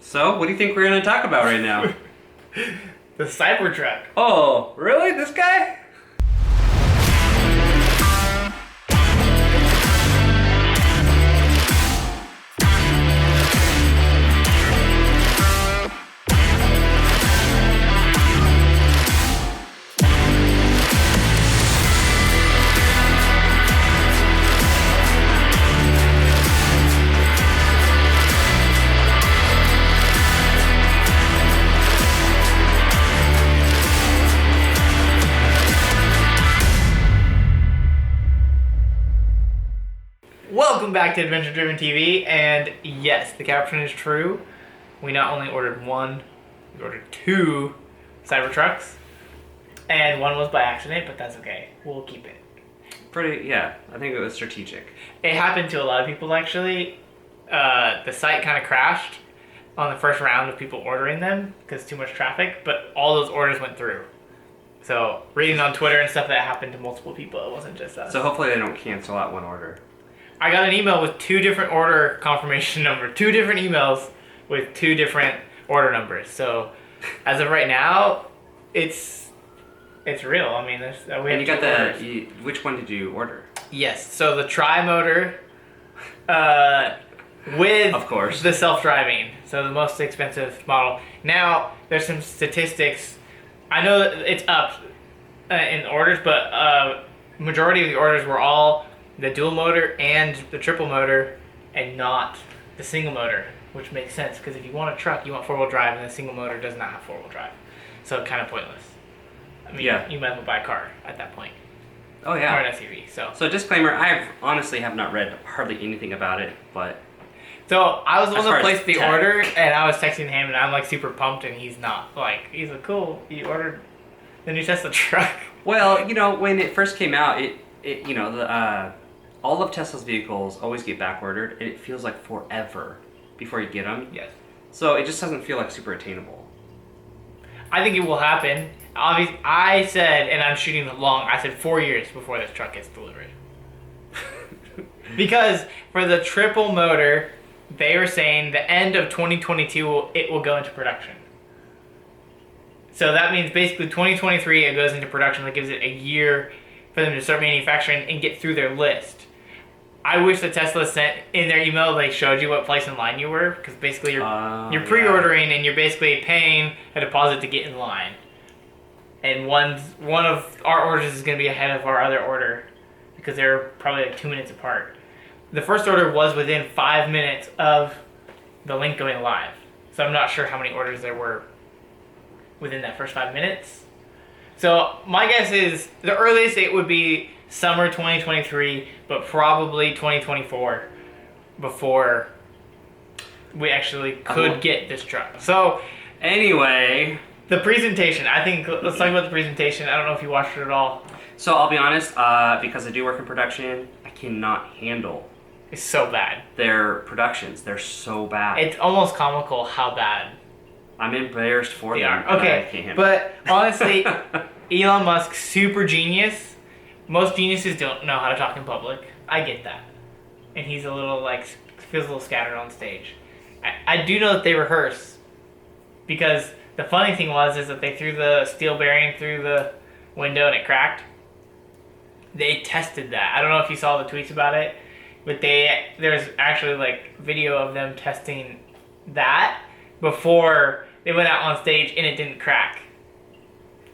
So, what do you think we're going to talk about right now? The Cybertruck. Oh, really? This guy? Welcome back to Adventure Driven TV, and yes, the caption is true. We not only ordered one, we ordered two Cybertrucks, and one was by accident, but that's okay. We'll keep it. Yeah, I think it was strategic. It happened to a lot of people, actually. The site kind of crashed on the first round of people ordering them because too much traffic, but all those orders went through. So, reading on Twitter and stuff, that happened to multiple people. It wasn't just us. So hopefully they don't cancel out one order. I got an email with two different order confirmation numbers, two different emails with two different order numbers. So, as of right now, it's real. I mean, we have And you got orders. which one did you order? Yes. So the tri-motor, with Of course. the self-driving. So the most expensive model. Now there's some statistics. I know that it's up in orders, but majority of the orders were all the dual motor and the triple motor, and not the single motor, which makes sense because if you want a truck, you want four-wheel drive, and the single motor does not have four-wheel drive, so kind of pointless. I mean, Yeah. you might as well buy a car at that point, Oh, or yeah. an SUV. So disclaimer, I honestly have not read hardly anything about it, but So I was the As one far that as placed the tech. order, and I was texting him, and I'm like super pumped, and he's not. Like, he's like, cool, you ordered the new Tesla truck. well, when it first came out, all of Tesla's vehicles always get back ordered, and it feels like forever before you get them. Yes. So it just doesn't feel like super attainable. I think it will happen. Obviously, I said, and I'm shooting long, I said 4 years before this truck gets delivered. Because for the triple motor, they were saying the end of 2022, it will go into production. So that means basically 2023, it goes into production. That gives it a year for them to start manufacturing and get through their list. I wish the Tesla sent in their email, they showed you what place in line you were, because basically you're pre-ordering and you're basically paying a deposit to get in line. And one of our orders is going to be ahead of our other order because they're probably like 2 minutes apart. The first order was within 5 minutes of the link going live. So I'm not sure how many orders there were within that first 5 minutes. So my guess is the earliest it would be summer 2023, but probably 2024 before we actually could get this truck. So Anyway, the presentation, I think, let's talk about the presentation. I don't know if you watched it at all. so I'll be honest, because I do work in production, I cannot handle It's so bad. their productions. They're so bad. It's almost comical how bad I'm embarrassed for they them. are. but I Okay, can't handle but honestly, Elon Musk, super genius. Most geniuses don't know how to talk in public. I get that. And he's a little, feels a little scattered on stage. I do know that they rehearse. Because the funny thing is that they threw the steel bearing through the window and it cracked. They tested that. I don't know if you saw the tweets about it, but there's actually video of them testing that before they went out on stage and it didn't crack.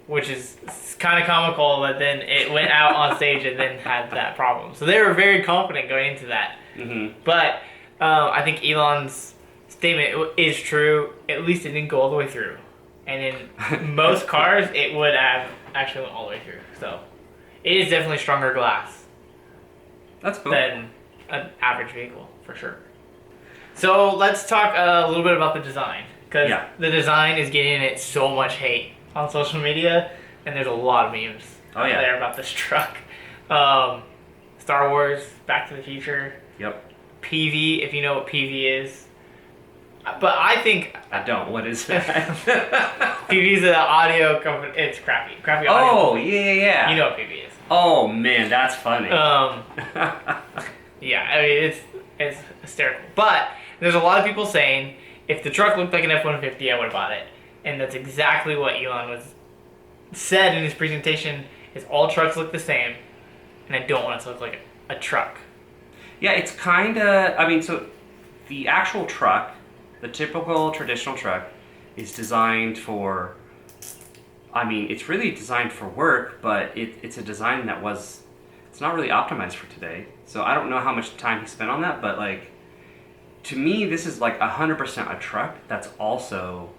Which is kind of comical that then it went out on stage and then had that problem. So they were very confident going into that. Mm-hmm. But I think Elon's statement is true. At least it didn't go all the way through. And in most cars, it would have actually went all the way through. So it is definitely stronger glass That's cool. than an average vehicle, for sure. So let's talk a little bit about the design. Because Yeah. the design is getting it so much hate on social media. And there's a lot of memes Oh, yeah. there about this truck. Star Wars, Back to the Future, Yep. PV, if you know what PV is. But I think I don't. What is that? PV is an audio company. It's crappy audio. Oh, yeah. You know what PV is. Oh, man, that's funny. Yeah, I mean it's hysterical. But there's a lot of people saying If the truck looked like an F-150, I would have bought it. And that's exactly what Elon said in his presentation, is all trucks look the same, and I don't want it to look like a truck. Yeah, it's kind of, I mean, so the actual truck, the typical traditional truck, is designed for, I mean, it's really designed for work, but it's a design that it's not really optimized for today. So I don't know how much time he spent on that, but like, to me, this is like 100% a truck that's also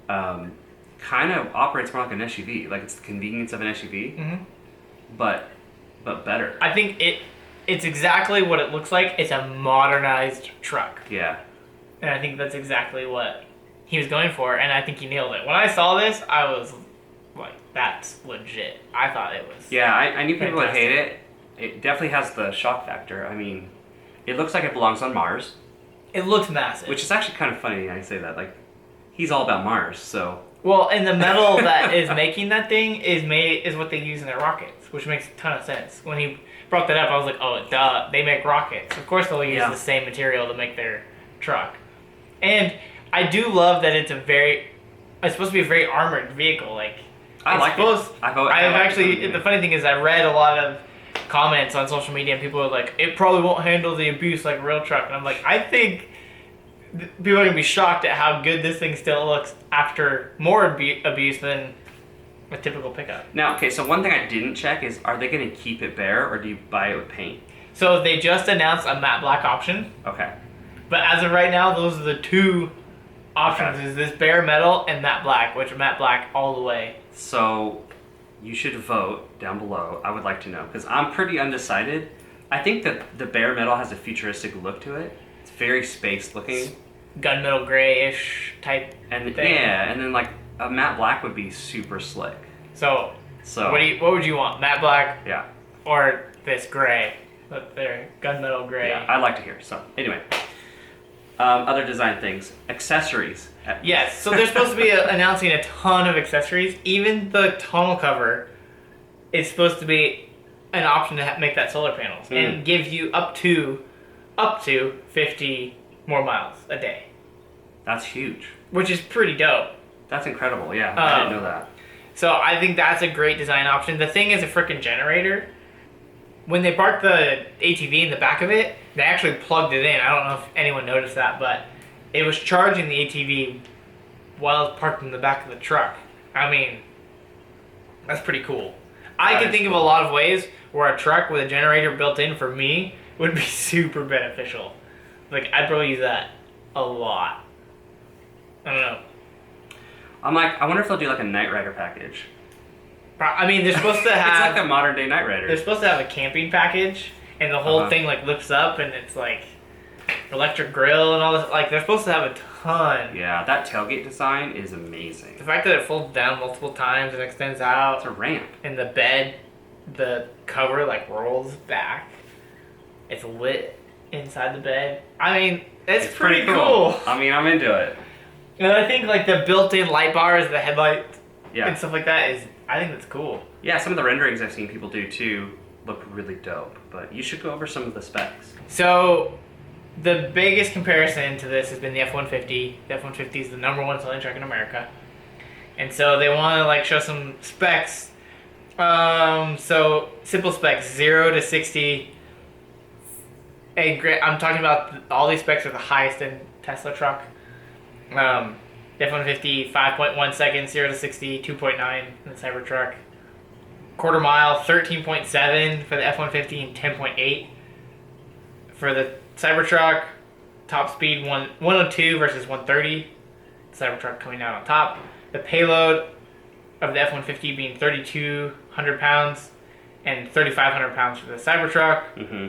kind of operates more like an SUV. Like, it's the convenience of an SUV, Mm-hmm. but better. I think it's exactly what it looks like. It's a modernized truck. Yeah. And I think that's exactly what he was going for, and I think he nailed it. When I saw this, I was like, that's legit. I thought it was. Yeah, I knew people would fantastic. hate it. It definitely has the shock factor. I mean, it looks like it belongs on Mars, It looks massive. which is actually kind of funny I say that. Like, he's all about Mars, so... Well, and the metal that is making that thing is what they use in their rockets, which makes a ton of sense. When he brought that up, I was like, oh, duh, they make rockets. Of course they'll use Yeah. the same material to make their truck. And I do love that it's supposed to be a very armored vehicle. Like, I like it. I've like actually, it. the funny thing is I read a lot of comments on social media and people are like, it probably won't handle the abuse like a real truck. And I'm like, I think people are going to be shocked at how good this thing still looks after more abuse than a typical pickup. Now, okay, so one thing I didn't check is, are they going to keep it bare, or do you buy it with paint? So they just announced a matte black option, Okay. but as of right now, those are the two options, Okay. is this bare metal and matte black, which matte black all the way. So, you should vote down below. I would like to know, because I'm pretty undecided. I think that the bare metal has a futuristic look to it. It's very space looking. Gunmetal grayish type And thing. yeah, and then like a matte black would be super slick. So, So what would you want, matte black yeah, or this gray? They're gunmetal gray. yeah, I'd like to hear. So anyway, other design things, accessories. Yes, so they're supposed to be announcing a ton of accessories. Even the tonneau cover is supposed to be an option to make that solar panels and give you up to 50 more miles a day, That's huge. which is pretty dope. That's incredible. Yeah, I didn't Um, know that. So I think that's a great design option. The thing is a freaking generator. When they parked the ATV in the back of it, they actually plugged it in. I don't know if anyone noticed that, but it was charging the ATV while it was parked in the back of the truck. I mean, that's pretty cool. I That can is think of a cool. lot of ways where a truck with a generator built in for me would be super beneficial. Like, I'd probably use that a lot. I don't know. I'm like, I wonder if they'll do like a Knight Rider package. I mean, they're supposed to It's have... like the modern day Knight Rider. They're supposed to have a camping package, and the whole Uh-huh. thing like lifts up, and it's like electric grill and all this. Like, they're supposed to have a ton. Yeah, that tailgate design is amazing. The fact that it folds down multiple times and extends It's out, a ramp. and the bed, the cover like rolls back. It's lit inside the bed. I mean, it's pretty cool. I mean, I'm into it. And I think like the built-in light bars, the headlight, Yeah. and stuff like that is. I think that's cool. Yeah, some of the renderings I've seen people do too look really dope, but you should go over some of the specs. So, the biggest comparison to this has been the F-150. The F-150 is the #1 selling truck in America. And so they want to like show some specs. So simple specs, 0 to 60. I'm talking about all these specs are the highest in Tesla truck. The F-150, 5.1 seconds, 0 to 60, 2.9 in the Cybertruck. Quarter mile, 13.7 for the F-150 and 10.8 for the Cybertruck. Top speed 102 versus 130. Cybertruck coming out on top. The payload of the F-150 being 3,200 pounds and 3,500 pounds for the Cybertruck. Mm-hmm.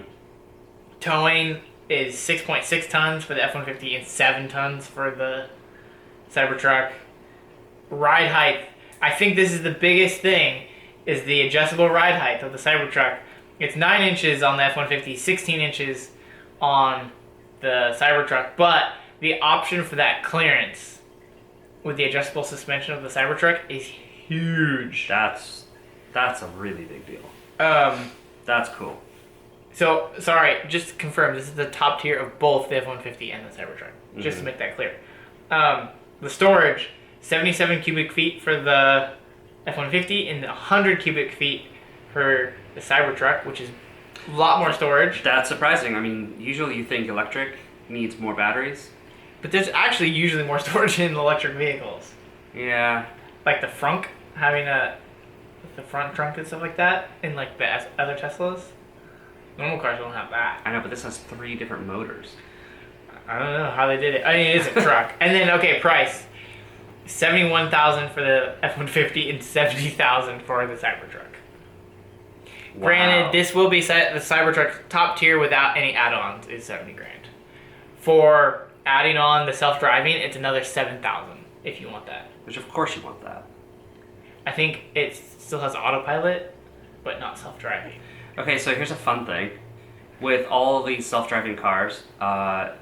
Towing is 6.6 tons for the F-150 and 7 tons for the Cybertruck. Ride height. I think this is the biggest thing, is the adjustable ride height of the Cybertruck. It's 9 inches on the F-150, 16 inches on the Cybertruck, but the option for that clearance with the adjustable suspension of the Cybertruck is huge. That's a really big deal. That's cool. So, sorry, just to confirm, this is the top tier of both the F-150 and the Cybertruck. Just to make that clear. The storage, 77 cubic feet for the F-150 and 100 cubic feet for the Cybertruck, which is a lot more storage. That's surprising. I mean, usually you think electric needs more batteries. But there's actually usually more storage in electric vehicles. Yeah. Like the frunk, having the front trunk and stuff like that, in like the other Teslas. Normal cars don't have that. I know, but this has 3 different motors. I don't know how they did it. I mean, it is a truck. And then, okay, price. $71,000 for the F-150 and $70,000 for the Cybertruck. Wow. Granted, this will be the Cybertruck top tier without any add-ons is $70,000. For adding on the self-driving, it's another $7,000 if you want that. Which of course you want that. I think it still has autopilot, but not self-driving. Okay, so here's a fun thing. With all of these self-driving cars, an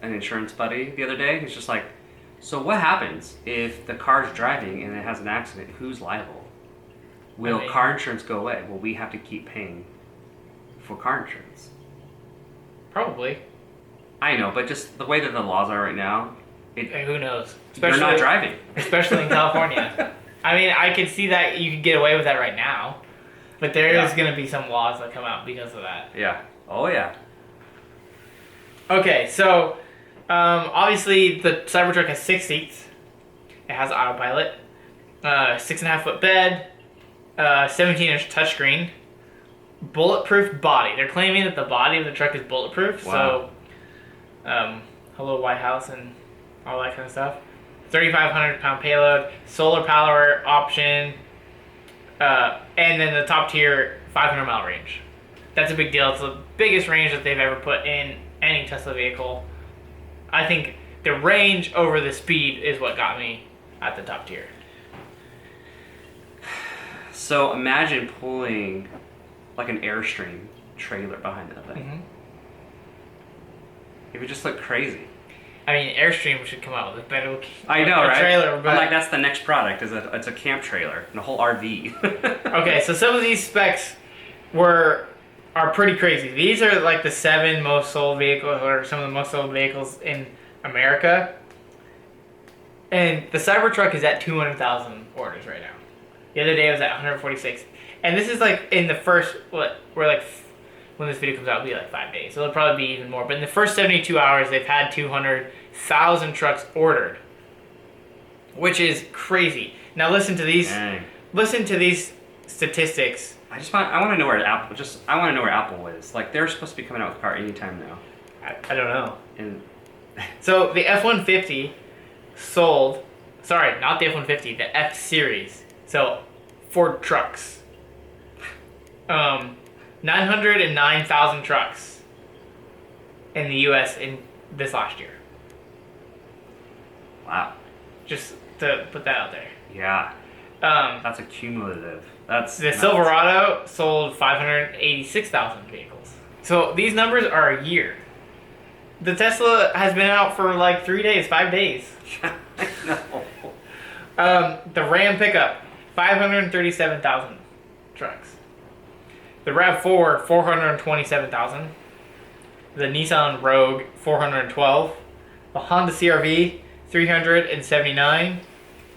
insurance buddy the other day, he's just like, so what happens if the car's driving and it has an accident? Who's liable? Will car insurance go away? Will we have to keep paying for car insurance? Probably. I know, but just the way that the laws are right now, Who knows? you're not driving. Especially in California. I mean, I could see that you could get away with that right now. But there is going to be some laws that come out because of that. Yeah. Oh, yeah. Okay, so obviously the Cybertruck has 6 seats. It has autopilot. 6.5 foot bed. 17-inch touchscreen. Bulletproof body. They're claiming that the body of the truck is bulletproof. Wow. So, hello White House and all that kind of stuff. 3,500 pound payload. Solar power option. And then the top tier 500 mile range. That's a big deal. It's the biggest range that they've ever put in any Tesla vehicle. I think the range over the speed is what got me at the top tier. So imagine pulling like an Airstream trailer behind that thing. Mm-hmm. It would just look crazy. I mean, Airstream should come out with a better I know, right? trailer. I'm But like, that's the next product. It's a camp trailer and a whole RV. okay, so some of these specs are pretty crazy. These are like the 7 most sold vehicles, or some of the most sold vehicles in America. And the Cybertruck is at 200,000 orders right now. The other day it was at 146. And this is like in the first, when this video comes out, it'll be like 5 days. So it'll probably be even more. But in the first 72 hours, they've had 200,000 trucks ordered. Which is crazy. Now listen to these. Dang. Listen to these statistics. I want to know where Apple is. Like, they're supposed to be coming out with a car anytime now. I don't know. And So the F-150 sold, sorry, not the F-150, the F-Series. So Ford trucks. 909,000 trucks in the U.S. in this last year. wow. Just to put that out there. Yeah. That's a cumulative. That's The nuts. Silverado sold 586,000 vehicles. So these numbers are a year. The Tesla has been out for like 3 days, 5 days. I know. The Ram pickup, 537,000 trucks. The RAV4, 427,000. The Nissan Rogue, 412. The Honda CR-V, 379.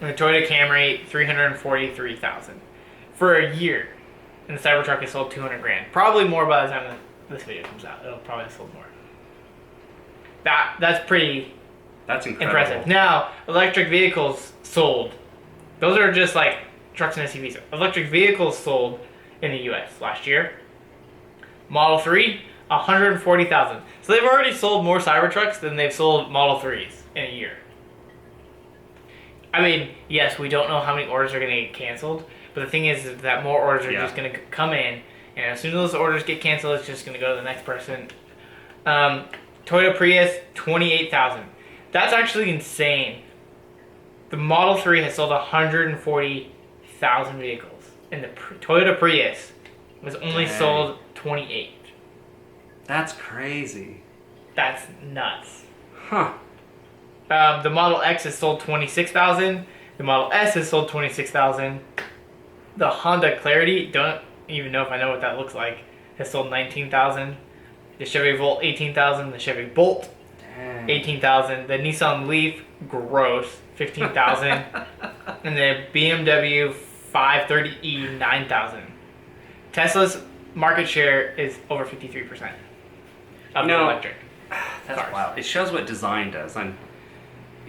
And the Toyota Camry, 343,000. For a year. And the Cybertruck has sold 200 grand. Probably more by the time that this video comes out. It'll probably have sold more. That's pretty That's incredible. impressive. Now, electric vehicles sold. Those are just like trucks and SUVs. Electric vehicles sold in the U.S. last year. Model 3, 140,000. So they've already sold more Cybertrucks than they've sold Model 3s in a year. I mean, yes, we don't know how many orders are going to get canceled, but the thing is that more orders are just going to come in, and as soon as those orders get canceled, it's just going to go to the next person. Toyota Prius, 28,000. That's actually insane. The Model 3 has sold 140,000 vehicles, and the Toyota Prius was only Dang. sold 28. That's crazy. That's nuts. Huh. The Model X has sold 26,000. The Model S has sold 26,000. The Honda Clarity, don't even know if I know what that looks like, has sold 19,000. The Chevy Volt, 18,000. The Chevy Bolt, Dang. 18,000. The Nissan Leaf, gross, 15,000, and the BMW 530e 9,000. Tesla's market share is over 53% of the electric. That's cars. wild. It shows what design does.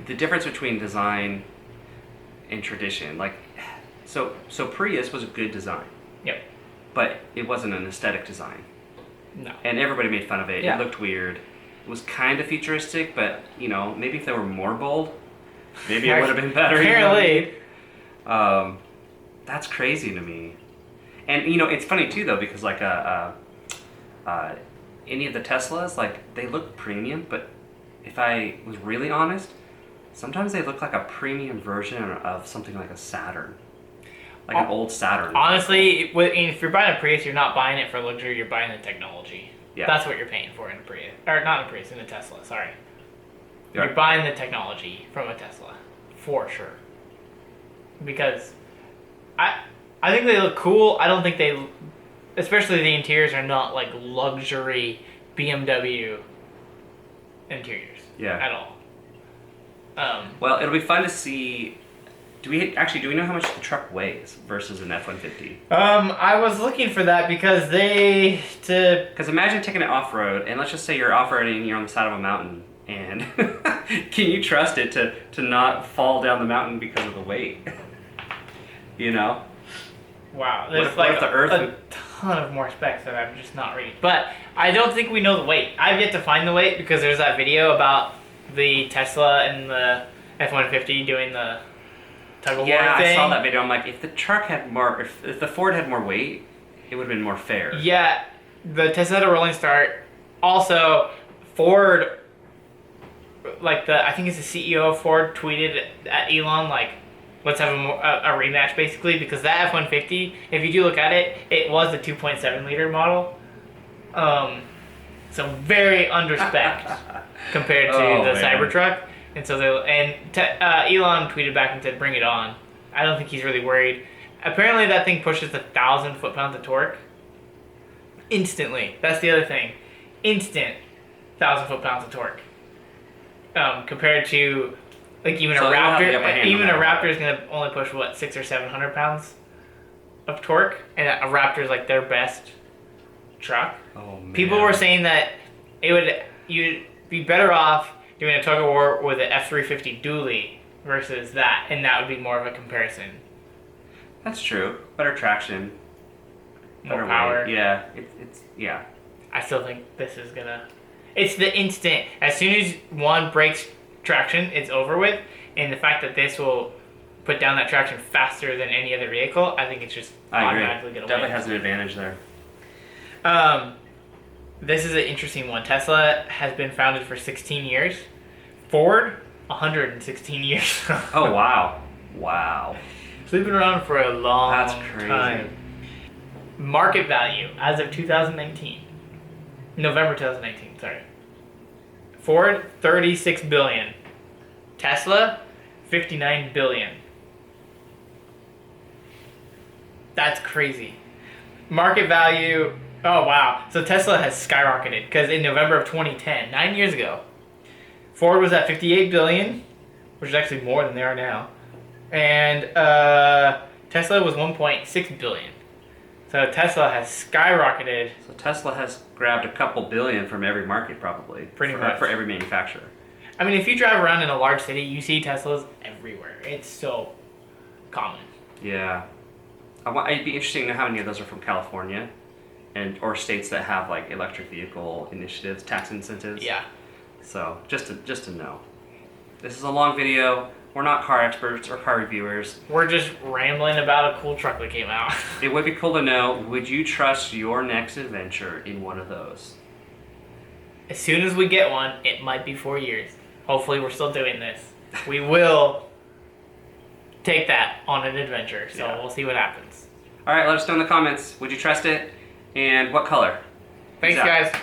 The difference between design and tradition. Like, so Prius was a good design, Yep. but it wasn't an aesthetic design, No. and everybody made fun of it. Yeah. It looked weird. It was kind of futuristic, but maybe if they were more bold, maybe it would have been better. Apparently. That's crazy to me. And it's funny too though, because like any of the Teslas, like they look premium, but if I was really honest, sometimes they look like a premium version of something like a Saturn, like an old Saturn. Honestly, if you're buying a Prius, you're not buying it for luxury. You're buying the technology. Yeah. That's what you're paying for in a Prius, or not in a Prius, in a Tesla. Sorry. Yeah. You're buying the technology from a Tesla, for sure. Because I think they look cool. I don't think they, especially the interiors, are not like luxury BMW interiors. Yeah. At all. Well, it'll be fun to see. Do we know how much the truck weighs versus an F-150? I was looking for that because Because imagine taking it off road, and let's just say you're off roading, you're on the side of a mountain, and can you trust it to not fall down the mountain because of the weight? Wow, What there's if like the Earth a would- ton of more specs that I'm just not reading. But I don't think we know the weight. I've yet to find the weight because there's that video about the Tesla and the F-150 doing the tug of war Yeah, thing. I saw that video. I'm like, if the truck had more, if the Ford had more weight, it would have been more fair. Yeah, the Tesla had a rolling start. Also, Ford, I think it's the CEO of Ford tweeted at Elon like, let's have a rematch basically, because that F-150, if you do look at it, it was the 2.7 liter model. So very under spec compared to Oh, the man. Cybertruck. And so Elon tweeted back and said, bring it on. I don't think he's really worried. Apparently that thing pushes 1,000 foot-pounds of torque instantly. That's the other thing. Instant 1,000 foot-pounds of torque. Compared to like even So a it'll have the upper Raptor. hand Even no a matter Raptor is gonna only push what 600 or 700 pounds of torque, and a Raptor is like their best truck. Oh man. People were saying that you'd be better off doing a tug of war with an F-350 dually versus that, and that would be more of a comparison. That's true. Better traction. More Better power. weight. Yeah. It's yeah. I still think this is gonna. It's the instant. As soon as one breaks traction, it's over with. And the fact that this will put down that traction faster than any other vehicle, I think it's just I agree. automatically gonna Definitely win. has an advantage there. This is an interesting one. Tesla has been founded for 16 years. Ford, 116 years. Oh wow. Wow. So they've been around for a long That's crazy. time. Market value as of 2019. November 2019, sorry. Ford, 36 billion. Tesla, 59 billion. That's crazy. Market value, oh wow. So Tesla has skyrocketed because in November of 2010, 9 years ago, Ford was at 58 billion, which is actually more than they are now. And Tesla was 1.6 billion. So Tesla has skyrocketed. So Tesla has grabbed a couple billion from every market, probably. Pretty much. For every manufacturer. I mean, if you drive around in a large city, you see Teslas everywhere. It's so common. Yeah. It'd be interesting to know how many of those are from California, or states that have like electric vehicle initiatives, tax incentives. Yeah. So just to know. This is a long video. We're not car experts or car reviewers. We're just rambling about a cool truck that came out. It would be cool to know, would you trust your next adventure in one of those? As soon as we get one, it might be 4 years. Hopefully we're still doing this. We will take that on an adventure, so Yeah. we'll see what happens. All right, let us know in the comments. Would you trust it? And what color? Thanks, Peace out. guys.